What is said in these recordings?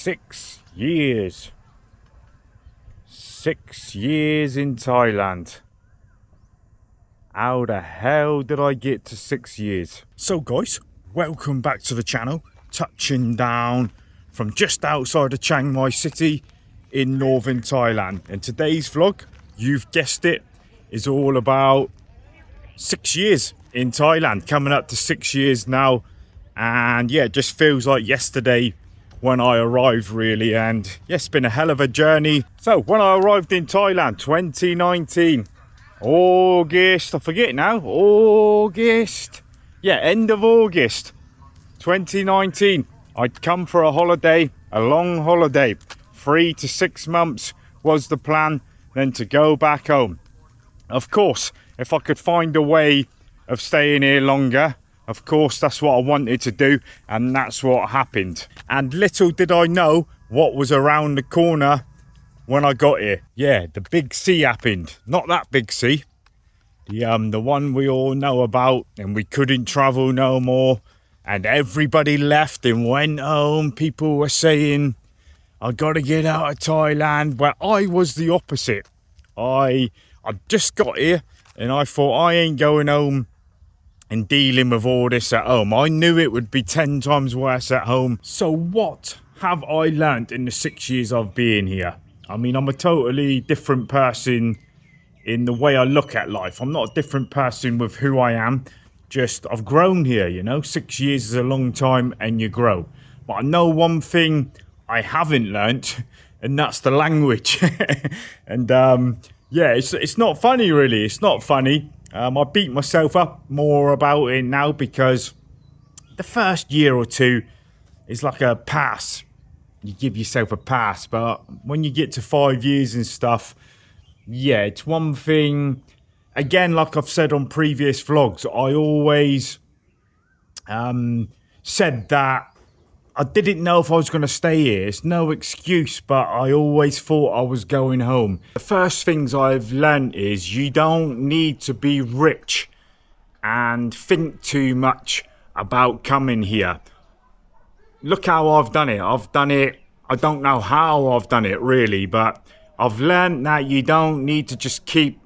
6 years. 6 years in Thailand. How the hell did I get to 6 years? So guys, welcome back to the channel. Touching down from just outside of Chiang Mai city in northern Thailand. And today's vlog, you've guessed it, is all about 6 years in Thailand. Coming up to 6 years now. And yeah, it just feels like yesterday when I arrived really, and yeah, it's been a hell of a journey. So when I arrived in Thailand 2019 August, I forget now, August, yeah, end of August 2019, I'd come for a holiday, a long holiday, 3 to 6 months was the plan, then to go back home. Of course, if I could find a way of staying here longer, of course, that's what I wanted to do, and that's what happened. And little did I know what was around the corner when I got here. Yeah, the big C happened. Not that big C. The one we all know about, and we couldn't travel no more. And everybody left and went home. People were saying, I gotta get out of Thailand. Well, I was the opposite. I just got here, and I thought, I ain't going home and dealing with all this at home. I knew it would be 10 times worse at home. So what have I learnt in the 6 years I've been here? I mean, I'm a totally different person in the way I look at life. I'm not a different person with who I am. Just, I've grown here, you know. 6 years is a long time and you grow. But I know one thing I haven't learnt, and that's the language. And yeah, it's not funny really. It's not funny. I beat myself up more about it now because the first year or two is like a pass. You give yourself a pass, but when you get to 5 years and stuff, yeah, it's one thing. Again, like I've said on previous vlogs, I always said that I didn't know if I was going to stay here. It's no excuse, but I always thought I was going home. The first things I've learned is you don't need to be rich and think too much about coming here. Look how I've done it. I've done it. I don't know how I've done it really, but I've learned that you don't need to just keep.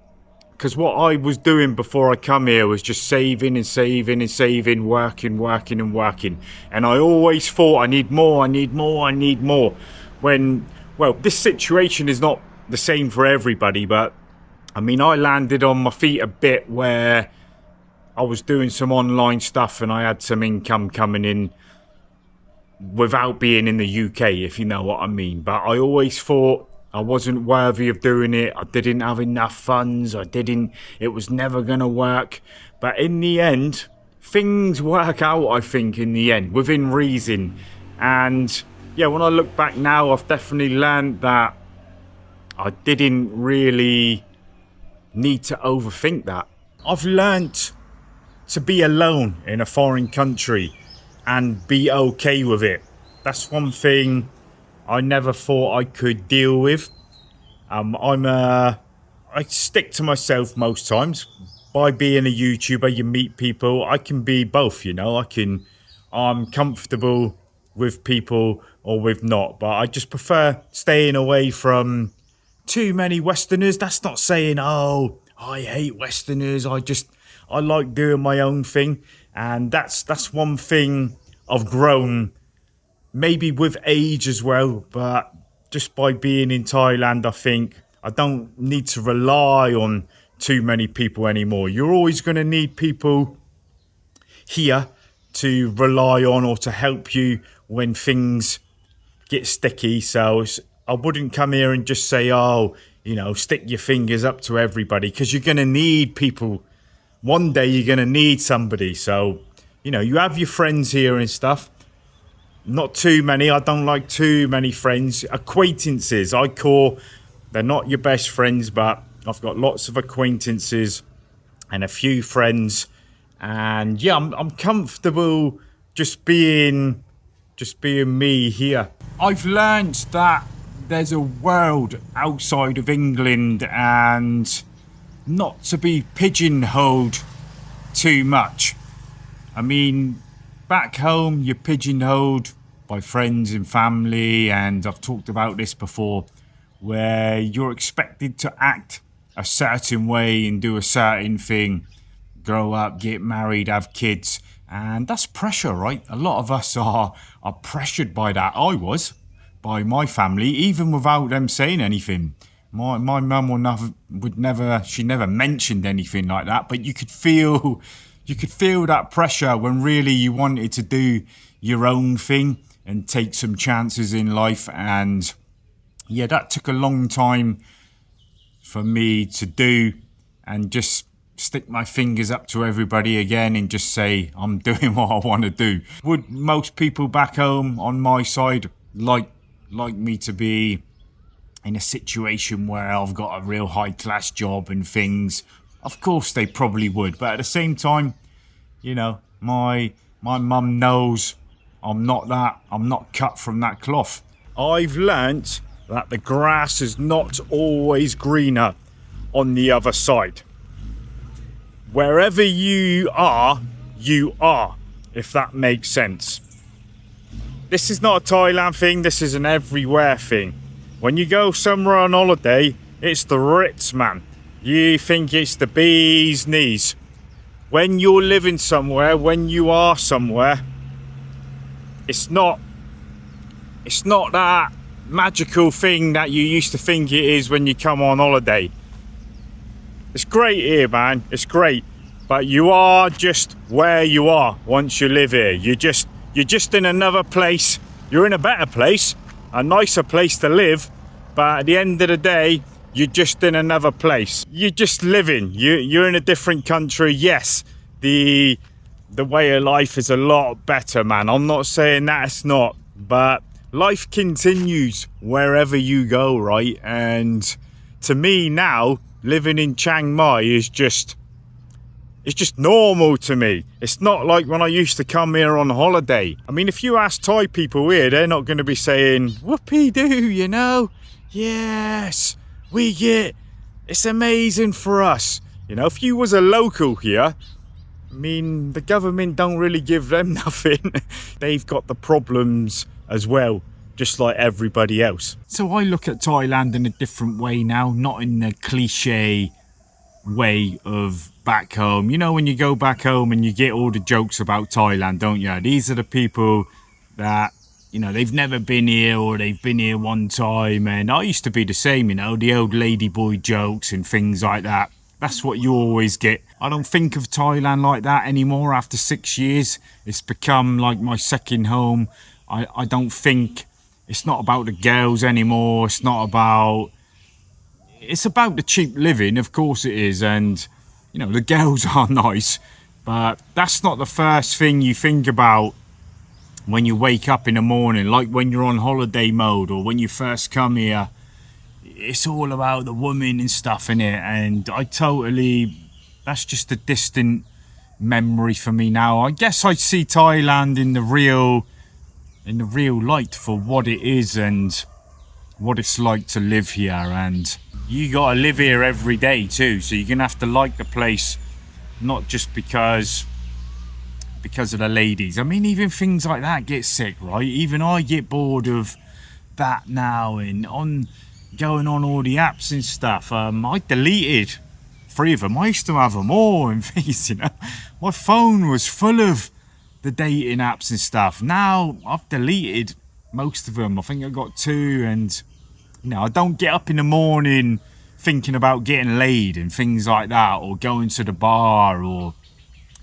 Because what I was doing before I come here was just saving and saving and saving, working and working. And I always thought I need more, I need more, I need more. When, well, this situation is not the same for everybody, but I mean, I landed on my feet a bit where I was doing some online stuff and I had some income coming in without being in the UK, if you know what I mean. But I always thought I wasn't worthy of doing it. I didn't have enough funds. It was never going to work. But in the end, things work out, I think, in the end, within reason. And yeah, when I look back now, I've definitely learned that I didn't really need to overthink that. I've learned to be alone in a foreign country and be okay with it. That's one thing I never thought I could deal with. I stick to myself most times. By being a YouTuber, you meet people. I can be both, you know. I'm comfortable with people or with not. But I just prefer staying away from too many Westerners. That's not saying, oh, I hate Westerners. I like doing my own thing. And that's one thing I've grown, maybe with age as well, but just by being in Thailand, I think I don't need to rely on too many people anymore. You're always going to need people here to rely on or to help you when things get sticky. So I wouldn't come here and just say, oh, you know, stick your fingers up to everybody, because you're going to need people. One day you're going to need somebody. So, you know, you have your friends here and stuff. Not too many. I don't like too many friends. Acquaintances, I call. They're not your best friends, but I've got lots of acquaintances and a few friends. And yeah, I'm comfortable just being me here. I've learned that there's a world outside of England and not to be pigeonholed too much. I mean, back home, you're pigeonholed by friends and family, and I've talked about this before, where you're expected to act a certain way and do a certain thing, grow up, get married, have kids, and that's pressure, right? A lot of us are pressured by that. I was, by my family, even without them saying anything. My mum she never mentioned anything like that, but you could feel that pressure when really you wanted to do your own thing and take some chances in life. And yeah, that took a long time for me to do, and just stick my fingers up to everybody again and just say I'm doing what I want to do. Would most people back home on my side like me to be in a situation where I've got a real high class job and things? Of course they probably would, but at the same time, you know, my mum knows I'm not cut from that cloth. I've learnt that the grass is not always greener on the other side. Wherever you are, if that makes sense. This is not a Thailand thing, this is an everywhere thing. When you go somewhere on holiday, it's the Ritz, man. You think it's the bee's knees. When you're living somewhere, when you are somewhere, it's not that magical thing that you used to think it is when you come on holiday. It's great here, man, it's great, but you are just where you are once you live here. You're just in another place. You're in a better place, a nicer place to live, but at the end of the day, you're just in another place. You're just living. You're in a different country. Yes, the way of life is a lot better, man. I'm not saying that it's not, but life continues wherever you go, right? And to me now, living in Chiang Mai is just normal to me. It's not like when I used to come here on holiday. I mean, if you ask Thai people here, they're not going to be saying, whoopee-doo, you know? Yes, it's amazing for us. You know, if you was a local here, I mean, the government don't really give them nothing. They've got the problems as well, just like everybody else. So I look at Thailand in a different way now, not in the cliche way of back home. You know, when you go back home and you get all the jokes about Thailand, don't you? These are the people that, you know, they've never been here or they've been here one time. And I used to be the same, you know, the old ladyboy jokes and things like that. That's what you always get. I don't think of Thailand like that anymore after 6 years. It's become like my second home. I don't think, it's not about the girls anymore. It's about the cheap living, of course it is. And, you know, the girls are nice, but that's not the first thing you think about when you wake up in the morning, like when you're on holiday mode or when you first come here. It's all about the woman and stuff in it, and that's just a distant memory for me now. I guess I see Thailand in the real light for what it is and what it's like to live here. And you gotta live here every day too, so you're gonna have to like the place, not just because of the ladies. I mean, even things like that get sick, right? Even I get bored of that now, and going on all the apps and stuff. I deleted 3 of them. I used to have them all and things, you know. My phone was full of the dating apps and stuff. Now I've deleted most of them. I think I got 2, and you know, I don't get up in the morning thinking about getting laid and things like that, or going to the bar, or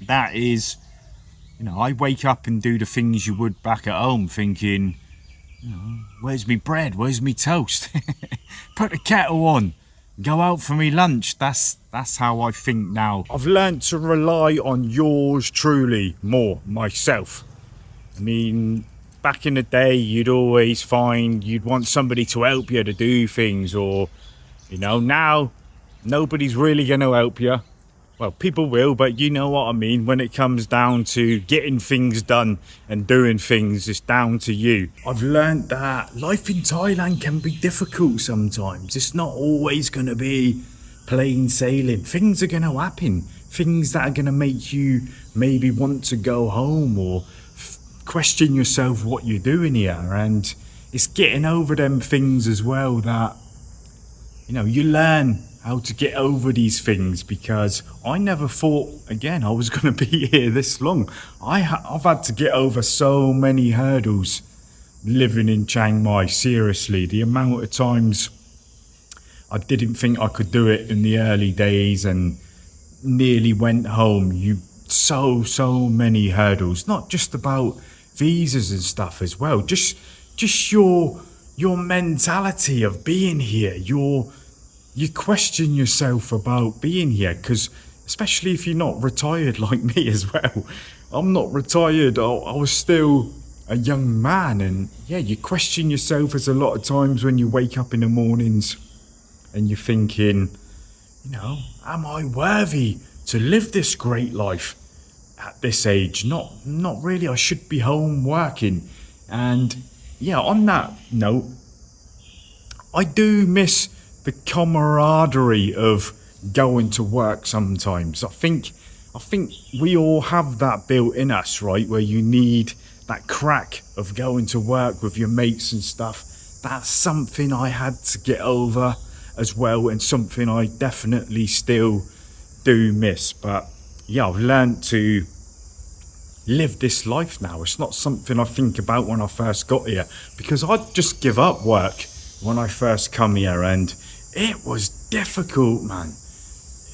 that is, you know, I wake up and do the things you would back at home, thinking, you know, where's me bread? Where's me toast? Put the kettle on. Go out for me lunch. That's how I think now. I've learnt to rely on yours truly more myself. I mean, back in the day, you'd always find you'd want somebody to help you to do things, or, you know, now nobody's really going to help you. Well, people will, but you know what I mean. When it comes down to getting things done and doing things, it's down to you. I've learned that life in Thailand can be difficult sometimes. It's not always going to be plain sailing. Things are going to happen. Things that are going to make you maybe want to go home, or question yourself what you're doing here, and it's getting over them things as well that, you know, you learn how to get over these things, because I never thought, again, I was going to be here this long. I've had to get over so many hurdles living in Chiang Mai. Seriously, the amount of times I didn't think I could do it in the early days and nearly went home. So many hurdles, not just about visas and stuff as well, just your mentality of being here. You question yourself about being here, because especially if you're not retired like me as well. I'm not retired. I was still a young man, and yeah, you question yourself as a lot of times when you wake up in the mornings and you're thinking, you know, am I worthy to live this great life at this age? Not really. I should be home working. And yeah, on that note, I do miss the camaraderie of going to work sometimes. I think we all have that built in us, right? Where you need that crack of going to work with your mates and stuff. That's something I had to get over as well, and something I definitely still do miss. But yeah, I've learned to live this life now. It's not something I think about when I first got here, because I'd just give up work when I first come here, and it was difficult, man,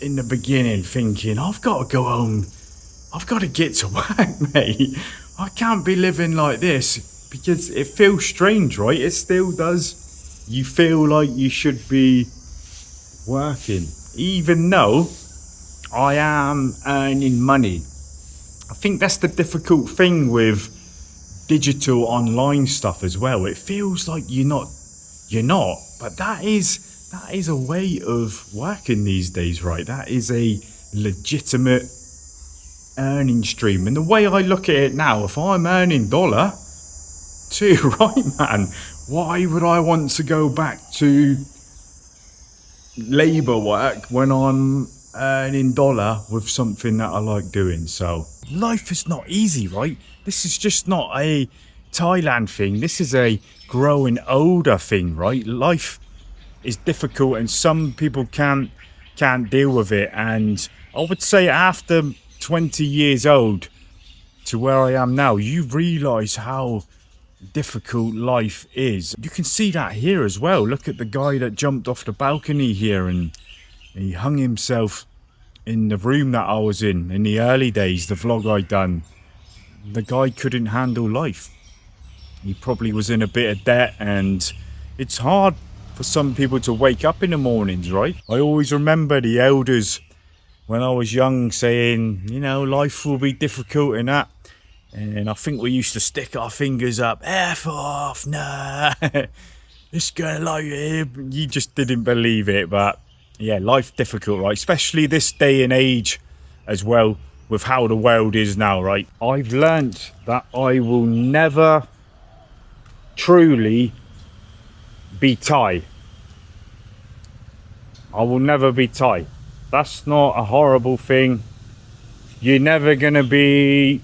in the beginning, thinking I've got to go home, I've got to get to work, mate. I can't be living like this, because it feels strange, right? It still does. You feel like you should be working, even though I am earning money. I think that's the difficult thing with digital online stuff as well. It feels like you're not, but that is a way of working these days, right? That is a legitimate earning stream. And the way I look at it now, if I'm earning dollar too, right, man, why would I want to go back to labour work when I'm earning dollar with something that I like doing? So life is not easy, right? This is just not a Thailand thing. This is a growing older thing, right? Life is difficult, and some people can't deal with it. And I would say after 20 years old to where I am now, you realise how difficult life is. You can see that here as well. Look at the guy that jumped off the balcony here and he hung himself in the room that I was in the early days, the vlog I done. The guy couldn't handle life. He probably was in a bit of debt, and it's hard for some people to wake up in the mornings, right? I always remember the elders when I was young saying, you know, life will be difficult and that. And I think we used to stick our fingers up, F off, nah, it's gonna like it. You just didn't believe it. But yeah, life difficult, right? Especially this day and age as well, with how the world is now, right? I've learnt that I will never truly be Thai. I will never be Thai. That's not a horrible thing. You're never gonna be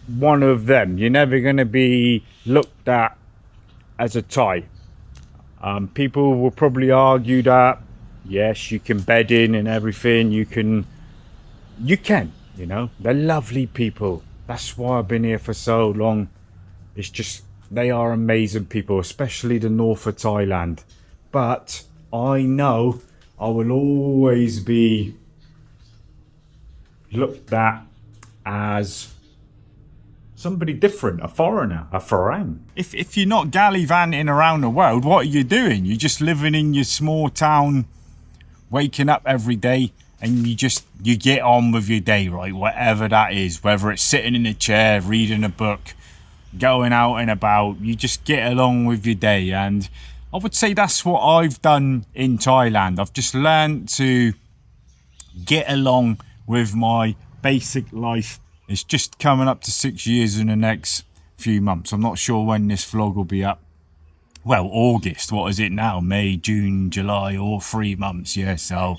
one of them. You're never gonna be looked at as a Thai. People will probably argue that yes, you can bed in and everything. You can, you know, they're lovely people. That's why I've been here for so long. It's just, they are amazing people, especially the north of Thailand. But I know I will always be looked at as somebody different, a foreigner, a foreign. If you're not gallivanting around the world, what are you doing? You're just living in your small town, waking up every day, and you get on with your day, right? Whatever that is, whether it's sitting in a chair, reading a book, going out and about, you just get along with your day. And I would say that's what I've done in Thailand. I've just learned to get along with my basic life. It's just coming up to 6 years in the next few months. I'm not sure when this vlog will be up. Well, August, what is it now? May, June, July, all 3 months, yeah. So,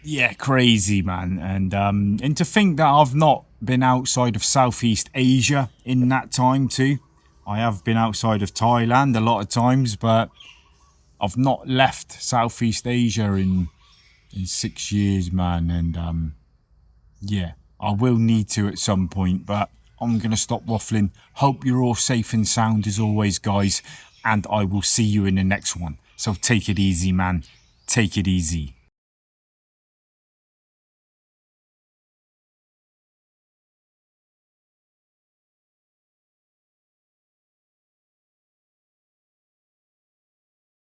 yeah, crazy, man. And to think that I've not been outside of Southeast Asia in that time too. I have been outside of Thailand a lot of times, but I've not left Southeast Asia in 6 years, man. And yeah, I will need to at some point, but I'm going to stop waffling. Hope you're all safe and sound as always, guys. And I will see you in the next one. So take it easy, man. Take it easy.